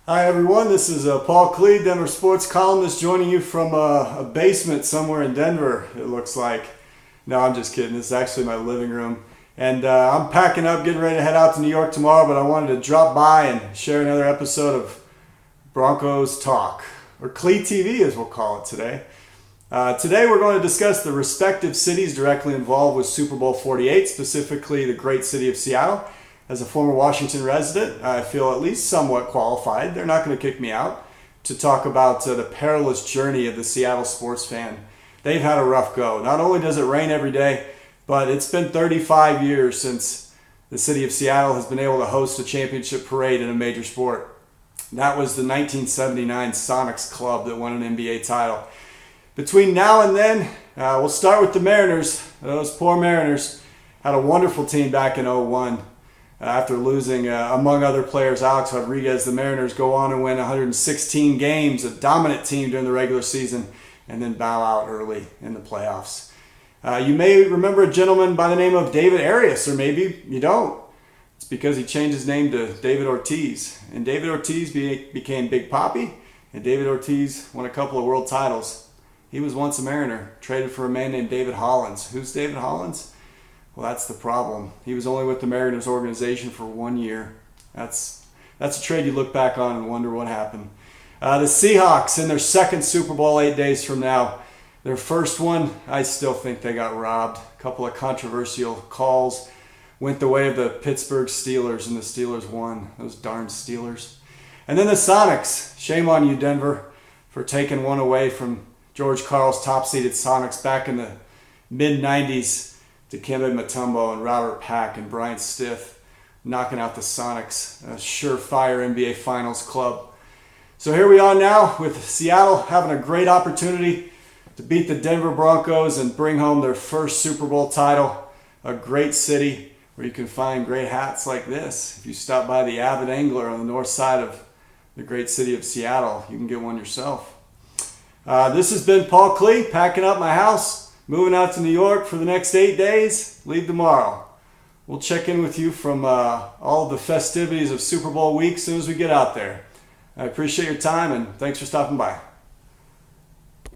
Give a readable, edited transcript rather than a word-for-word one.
Hi everyone, this is Paul Klee, Denver sports columnist, joining you from a basement somewhere in Denver, it looks like. No, I'm just kidding. This is actually my living room. And I'm packing up, getting ready to head out to New York tomorrow, but I wanted to drop by and share another episode of Broncos Talk, or Klee TV as we'll call it today. Today we're going to discuss the respective cities directly involved with Super Bowl 48, specifically the great city of Seattle. As a former Washington resident, I feel at least somewhat qualified, they're not going to kick me out, to talk about the perilous journey of the Seattle sports fan. They've had a rough go. Not only does it rain every day, but it's been 35 years since the city of Seattle has been able to host a championship parade in a major sport. That was the 1979 Sonics club that won an NBA title. Between now and then, we'll start with the Mariners. Those poor Mariners had a wonderful team back in 2001. After losing, among other players, Alex Rodriguez, the Mariners go on and win 116 games, a dominant team during the regular season, and then bow out early in the playoffs. You may remember a gentleman by the name of David Arias, or maybe you don't. It's because he changed his name to David Ortiz. And David Ortiz became Big Papi, and David Ortiz won a couple of world titles. He was once a Mariner, traded for a man named David Hollins. Who's David Hollins? Well, that's the problem. He was only with the Mariners organization for 1 year. That's a trade you look back on and wonder what happened. The Seahawks in their second Super Bowl 8 days from now. Their first one, I still think they got robbed. A couple of controversial calls went the way of the Pittsburgh Steelers, and the Steelers won. Those darn Steelers. And then the Sonics. Shame on you, Denver, for taking one away from George Karl's top-seeded Sonics back in the mid-90s. Dikembe Mutombo and Robert Pack and Brian Stiff knocking out the Sonics, a surefire NBA Finals club. So here we are now with Seattle having a great opportunity to beat the Denver Broncos and bring home their first Super Bowl title. A great city where you can find great hats like this. If you stop by the Avid Angler on the north side of the great city of Seattle, you can get one yourself. This has been Paul Klee, packing up my house. Moving out to New York for the next 8 days, leave tomorrow. We'll check in with you from all of the festivities of Super Bowl week as soon as we get out there. I appreciate your time and thanks for stopping by.